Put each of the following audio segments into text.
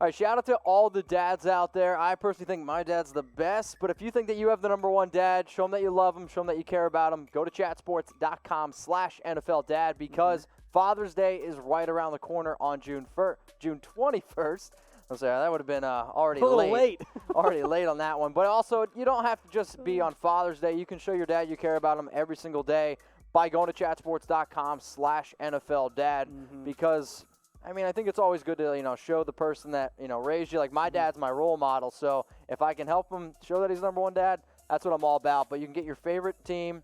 All right, shout out to all the dads out there. I personally think my dad's the best, but if you think that you have the number one dad, show them that you love them, show them that you care about them. Go to chatsports.com/NFLdad because Father's Day is right around the corner on June 21st. I'm sorry, that would have been already late. Already late on that one. But also, you don't have to just be on Father's Day. You can show your dad you care about him every single day by going to chatsports.com/NFLdad because – I mean, I think it's always good to, show the person that, raised you. Like, my dad's my role model, so if I can help him show that he's number one dad, that's what I'm all about. But you can get your favorite team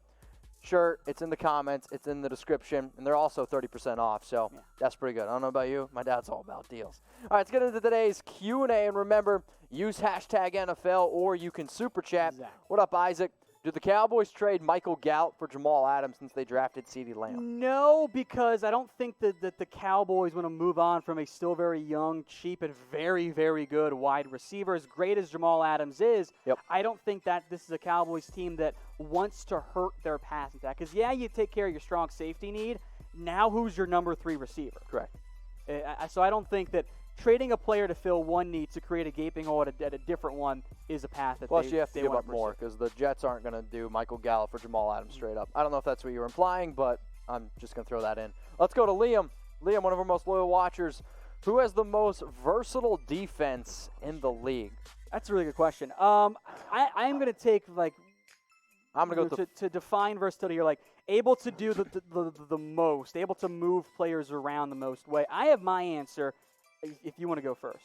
shirt. It's in the comments. It's in the description. And they're also 30% off, so that's pretty good. I don't know about you. My dad's all about deals. All right, let's get into today's Q&A. And remember, use hashtag NFL or you can super chat. Exactly. What up, Isaac? Did the Cowboys trade Michael Gallup for Jamal Adams since they drafted CeeDee Lamb? No, because I don't think that the Cowboys want to move on from a still very young, cheap, and very, very good wide receiver. As great as Jamal Adams is, I don't think that this is a Cowboys team that wants to hurt their passing attack. Because, you take care of your strong safety need. Now who's your number 3 receiver? Correct. So I don't think that trading a player to fill one need to create a gaping hole at a different one is a path that Plus, they you have to give want up more because the Jets aren't going to do Michael Gallup for Jamal Adams straight up. I don't know if that's what you were implying, but I'm just going to throw that in. Let's go to Liam. Liam, one of our most loyal watchers. Who has the most versatile defense in the league? That's a really good question. I'm going to take, I'm going to go to define versatility here, able to do the most, able to move players around the most way. I have my answer. If you want to go first.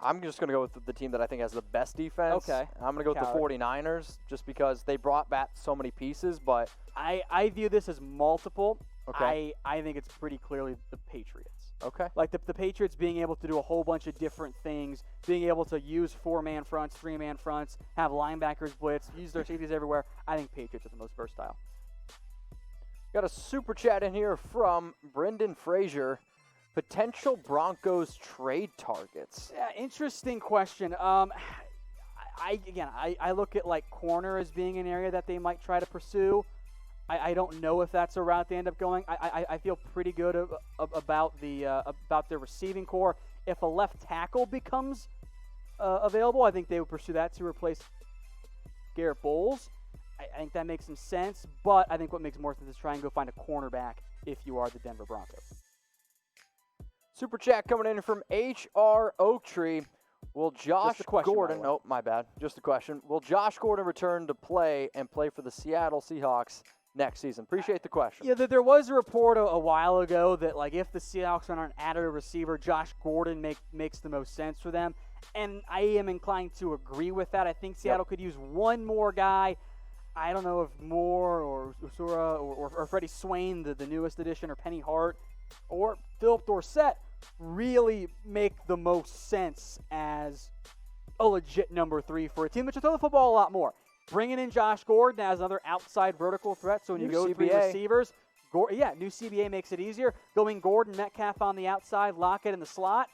I'm just going to go with the team that I think has the best defense. Okay. I'm going to go with the 49ers just because they brought back so many pieces, but I view this as multiple. Okay. I think it's pretty clearly the Patriots. Okay. Like the Patriots being able to do a whole bunch of different things, being able to use 4-man fronts, 3-man fronts, have linebackers blitz, use their safeties everywhere. I think Patriots are the most versatile. Got a super chat in here from Brendan Frazier. Potential Broncos trade targets. Yeah, interesting question. I look at corner as being an area that they might try to pursue. I don't know if that's a route they end up going. I feel pretty good about their receiving core. If a left tackle becomes available, I think they would pursue that to replace Garrett Bowles. I think that makes some sense, but I think what makes more sense is try and go find a cornerback if you are the Denver Broncos. Super chat coming in from H.R. Oaktree. Will Josh Gordon... Oh, my bad. Just a question. Will Josh Gordon return to play for the Seattle Seahawks next season? Appreciate the question. Yeah, there was a report a while ago that, if the Seahawks aren't added a receiver, Josh Gordon makes the most sense for them. And I am inclined to agree with that. I think Seattle could use one more guy. I don't know if Moore or Usura or Freddie Swain, the newest addition, or Penny Hart, or Philip Dorsett really make the most sense as a legit number 3 for a team that should throw the football a lot more. Bringing in Josh Gordon as another outside vertical threat, so when you go through receivers, new CBA makes it easier. Going Gordon, Metcalf on the outside, Lockett in the slot.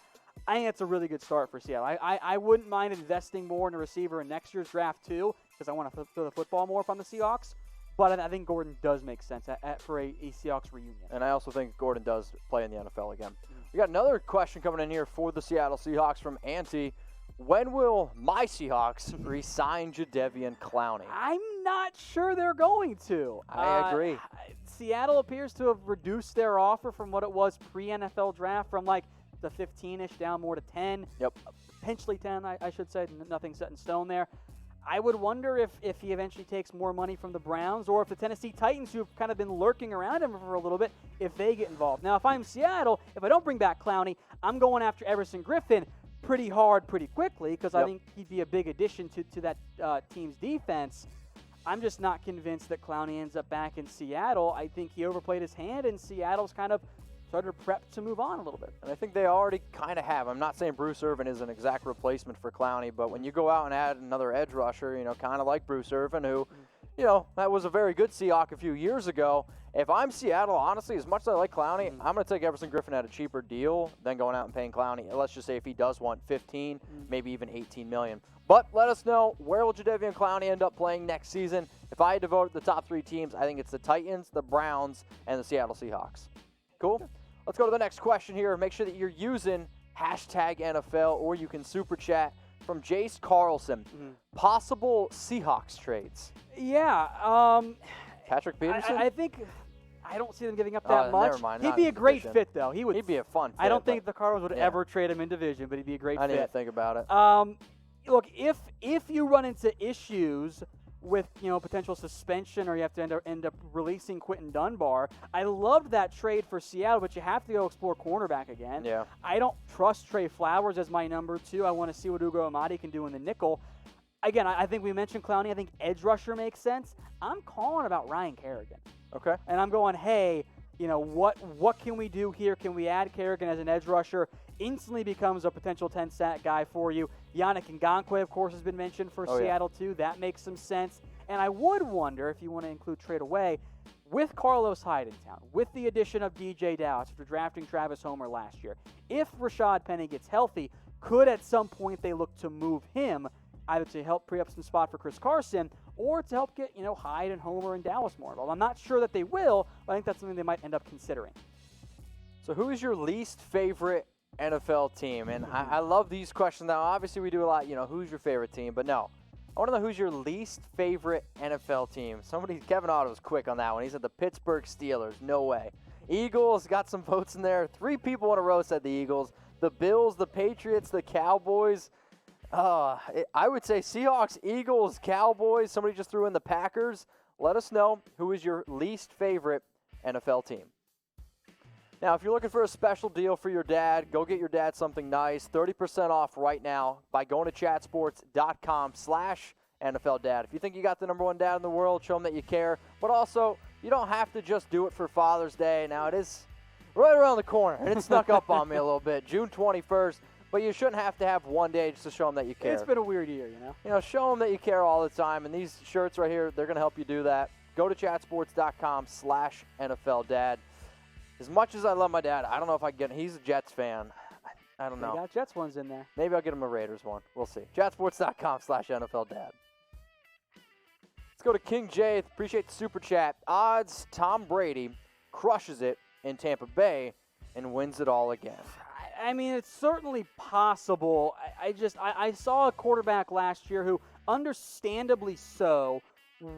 I think that's a really good start for Seattle. I wouldn't mind investing more in a receiver in next year's draft too, because I want to throw the football more from the Seahawks. But I think Gordon does make sense for a Seahawks reunion. And I also think Gordon does play in the NFL again. We got another question coming in here for the Seattle Seahawks from Auntie. When will my Seahawks re-sign Jadeveon Clowney? I'm not sure they're going to. I agree. Seattle appears to have reduced their offer from what it was pre-NFL draft from the 15-ish down more to 10. Yep. Potentially 10, I should say. Nothing set in stone there. I would wonder if he eventually takes more money from the Browns or if the Tennessee Titans, who've kind of been lurking around him for a little bit, if they get involved. Now, if I'm Seattle, if I don't bring back Clowney, I'm going after Everson Griffen pretty hard pretty quickly because I think he'd be a big addition to that team's defense. I'm just not convinced that Clowney ends up back in Seattle. I think he overplayed his hand, and Seattle's kind of started to prep to move on a little bit. And I think they already kind of have. I'm not saying Bruce Irvin is an exact replacement for Clowney, but when you go out and add another edge rusher, kind of like Bruce Irvin, who, that was a very good Seahawk a few years ago. If I'm Seattle, honestly, as much as I like Clowney, I'm going to take Everson Griffen at a cheaper deal than going out and paying Clowney. Let's just say if he does want 15, maybe even 18 million. But let us know, where will Jadeveon Clowney end up playing next season? If I had to vote the top 3 teams, I think it's the Titans, the Browns, and the Seattle Seahawks. Cool? Let's go to the next question here. Make sure that you're using hashtag NFL, or you can super chat from Jace Carlson. Possible Seahawks trades. Yeah. Patrick Peterson? I don't see them giving up that much. Never mind, he'd be a great fit, though. He'd be a fun fit. I don't think the Cardinals would ever trade him in division, but he'd be a great fit. I didn't even think about it. Look, if you run into issues with potential suspension, or you have to end up releasing Quentin Dunbar, I loved that trade for Seattle, but you have to go explore cornerback again. Yeah. I don't trust Trey Flowers as my number 2. I want to see what Ugo Amadi can do in the nickel. Again, I think we mentioned Clowney. I think edge rusher makes sense. I'm calling about Ryan Kerrigan. Okay. And I'm going, hey, what can we do here? Can we add Kerrigan as an edge rusher? Instantly becomes a potential 10-sack guy for you. Yannick Ngakoue, of course, has been mentioned for Seattle, too. That makes some sense. And I would wonder, if you want to include trade away, with Carlos Hyde in town, with the addition of DJ Dallas after drafting Travis Homer last year, if Rashad Penny gets healthy, could at some point they look to move him either to help free up some spot for Chris Carson or to help get, Hyde and Homer and Dallas more involved. I'm not sure that they will, but I think that's something they might end up considering. So who is your least favorite NFL team? And I love these questions. Now, obviously, we do a lot, who's your favorite team? But no, I want to know who's your least favorite NFL team. Kevin Otto was quick on that one. He said the Pittsburgh Steelers. No way. Eagles got some votes in there. 3 people in a row said the Eagles. The Bills, the Patriots, the Cowboys. I would say Seahawks, Eagles, Cowboys. Somebody just threw in the Packers. Let us know who is your least favorite NFL team. Now, if you're looking for a special deal for your dad, go get your dad something nice. 30% off right now by going to chatsports.com/NFLDad. If you think you got the number 1 dad in the world, show them that you care. But also, you don't have to just do it for Father's Day. Now, it is right around the corner, and it snuck up on me a little bit. June 21st. But you shouldn't have to have one day just to show them that you care. It's been a weird year, show them that you care all the time. And these shirts right here, they're going to help you do that. Go to chatsports.com/NFLDad. As much as I love my dad, I don't know if I can get him. He's a Jets fan. I don't know. They got Jets ones in there. Maybe I'll get him a Raiders one. We'll see. Chatsports.com/NFLDad. Let's go to King J. Appreciate the super chat. Odds Tom Brady crushes it in Tampa Bay and wins it all again. I mean, it's certainly possible. I saw a quarterback last year who, understandably so,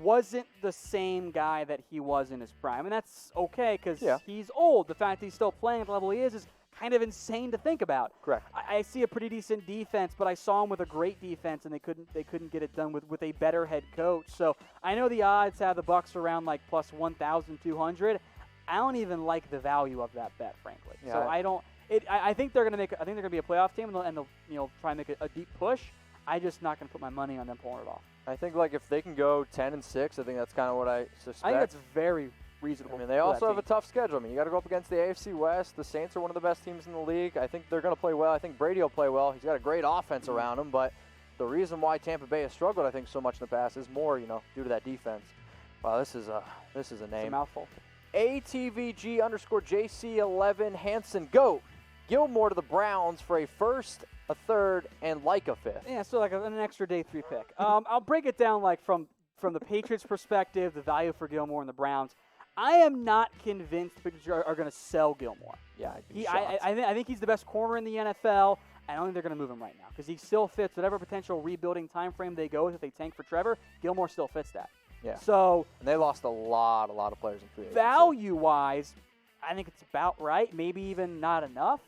wasn't the same guy that he was in his prime. And that's okay because he's old. The fact that he's still playing at the level he is kind of insane to think about. Correct. I see a pretty decent defense, but I saw him with a great defense, and they couldn't get it done with a better head coach. So I know the odds have the Bucs around like plus 1,200. I don't even like the value of that bet, frankly. Yeah. So I don't. I think they're going to make. I think they're going to be a playoff team, and they'll try and make a deep push. I'm just not going to put my money on them pulling it off. I think if they can go 10-6, I think that's kind of what I suspect. I think that's very reasonable. I mean, they also have a tough schedule. I mean, you got to go up against the AFC West. The Saints are one of the best teams in the league. I think they're going to play well. I think Brady will play well. He's got a great offense around him, but the reason why Tampa Bay has struggled, I think, so much in the past is more, due to that defense. Wow, this is a name. It's a mouthful. ATVG_JC11 Hanson Goat. Gilmore to the Browns for a first, a third, and like a fifth. Yeah, so like an extra day 3 pick. I'll break it down from the Patriots' perspective, the value for Gilmore and the Browns. I am not convinced the Patriots are going to sell Gilmore. Yeah, I think he's the best corner in the NFL. I don't think they're going to move him right now because he still fits whatever potential rebuilding time frame they go with. If they tank for Trevor, Gilmore still fits that. Yeah. So and they lost a lot of players in free agency. Value-wise, I think it's about right. Maybe even not enough.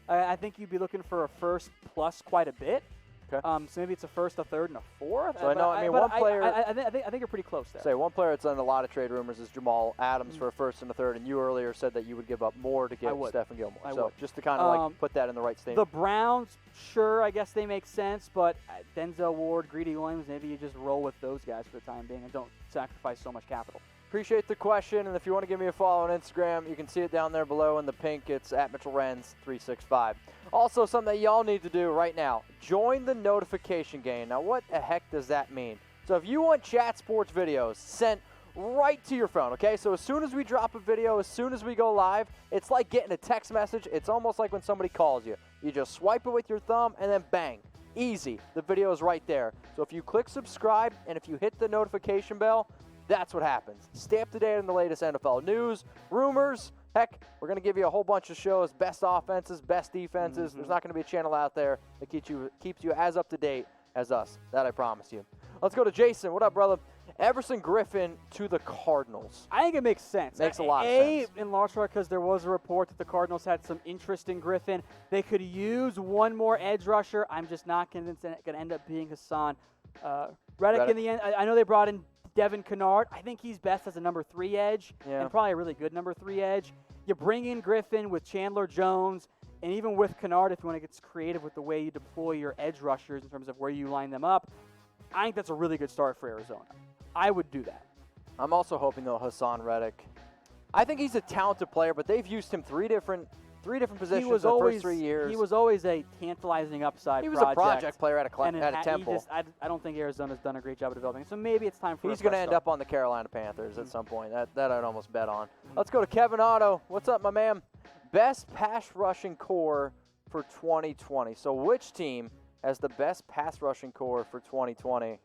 I think you'd be looking for a first plus quite a bit. Okay. So maybe it's a first, a third, and a fourth. So one player. I think you're pretty close there. Say one player that's done a lot of trade rumors is Jamal Adams for a first and a third, and you earlier said that you would give up more to get Stephon Gilmore. I would. Just to kind of put that in the right state. The Browns, sure, I guess they make sense, but Denzel Ward, Greedy Williams, maybe you just roll with those guys for the time being and don't sacrifice so much capital. Appreciate the question, and if you want to give me a follow on Instagram, you can see it down there below in the pink. It's at Mitchell Renz 365. Also, something that y'all need to do right now, join the notification game. Now, what the heck does that mean? So if you want Chat Sports videos sent right to your phone, okay? So as soon as we drop a video, as soon as we go live, it's like getting a text message. It's almost like when somebody calls you. You just swipe it with your thumb, and then bang. Easy. The video is right there. So if you click subscribe, and if you hit the notification bell, that's what happens. Stay up to date on the latest NFL news, rumors, Heck, we're going to give you a whole bunch of shows, best offenses, best defenses. There's not going to be a channel out there that keeps you as up to date as us. That I promise you. Let's go to Jason. What up, brother? Everson Griffen to the Cardinals. I think it makes sense. Makes a lot of sense. In large part because there was a report that the Cardinals had some interest in Griffen. They could use one more edge rusher. I'm just not convinced that it's going to end up being Hassan Reddick in the end. I know they brought in Devin Kennard. I think he's best as a number 3 edge and probably a really good number 3 edge. You bring in Griffen with Chandler Jones and even with Kennard if you want to get creative with the way you deploy your edge rushers in terms of where you line them up. I think that's a really good start for Arizona. I would do that. I'm also hoping, though, Hassan Reddick. I think he's a talented player, but they've used him three different positions in the first 3 years. He was always a tantalizing upside. He was a project player at a Temple. I don't think Arizona's done a great job of developing. So maybe it's time for. He's going to end up on the Carolina Panthers at some point. That I'd almost bet on. Let's go to Kevin Otto. What's up, my man? Best pass rushing core for 2020. So which team has the best pass rushing core for 2020?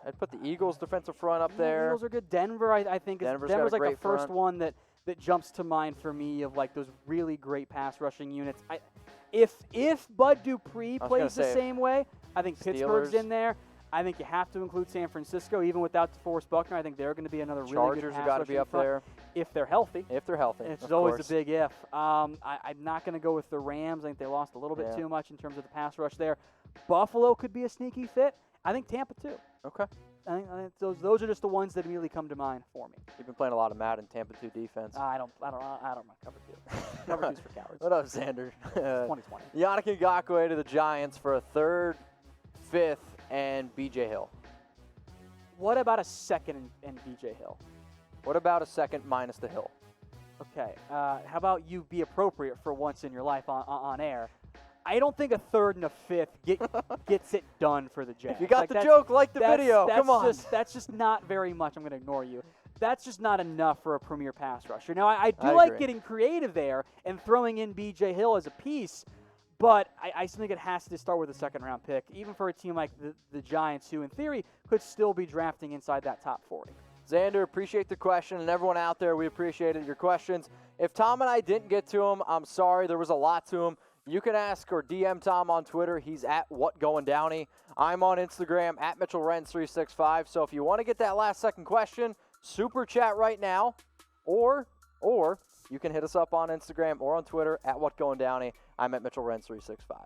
I'd put the Eagles defensive front up there. Eagles are good. Denver, I think, Denver's like the first one that jumps to mind for me of like those really great pass rushing units. If Bud Dupree plays the same way, I think Pittsburgh's in there. I think you have to include San Francisco, even without DeForest Buckner. I think they're going to be another really good pass Chargers have got to be up there. If they're healthy. If they're healthy. It's always a big if. I'm not going to go with the Rams. I think they lost a little bit too much in terms of the pass rush there. Buffalo could be a sneaky fit. I think Tampa too. Okay. I think those are just the ones that immediately come to mind for me. You've been playing a lot of Madden Tampa 2 defense. I don't mind cover 2. Cover 2's for cowards. What up, Xander? 2020. Yannick Ngakoue to the Giants for a 3rd, 5th, and B.J. Hill. What about a 2nd and B.J. Hill? What about a 2nd minus the Hill? Okay. How about you be appropriate for once in your life on air? I don't think a 3rd and a 5th gets it done for the Giants. If you got the joke, like the video. Come on. That's just not very much. I'm going to ignore you. That's just not enough for a premier pass rusher. Now, I do like getting creative there and throwing in B.J. Hill as a piece, but I still think it has to start with a 2nd-round pick, even for a team like the Giants, who in theory could still be drafting inside that top 40. Xander, appreciate the question, and everyone out there, we appreciated your questions. If Tom and I didn't get to them, I'm sorry. There was a lot to them. You can ask or DM Tom on Twitter. He's at WhatGoingDowney. I'm on Instagram at Mitchell Renz 365. So if you want to get that last second question, super chat right now, or you can hit us up on Instagram or on Twitter at WhatGoingDowney. I'm at Mitchell Renz 365.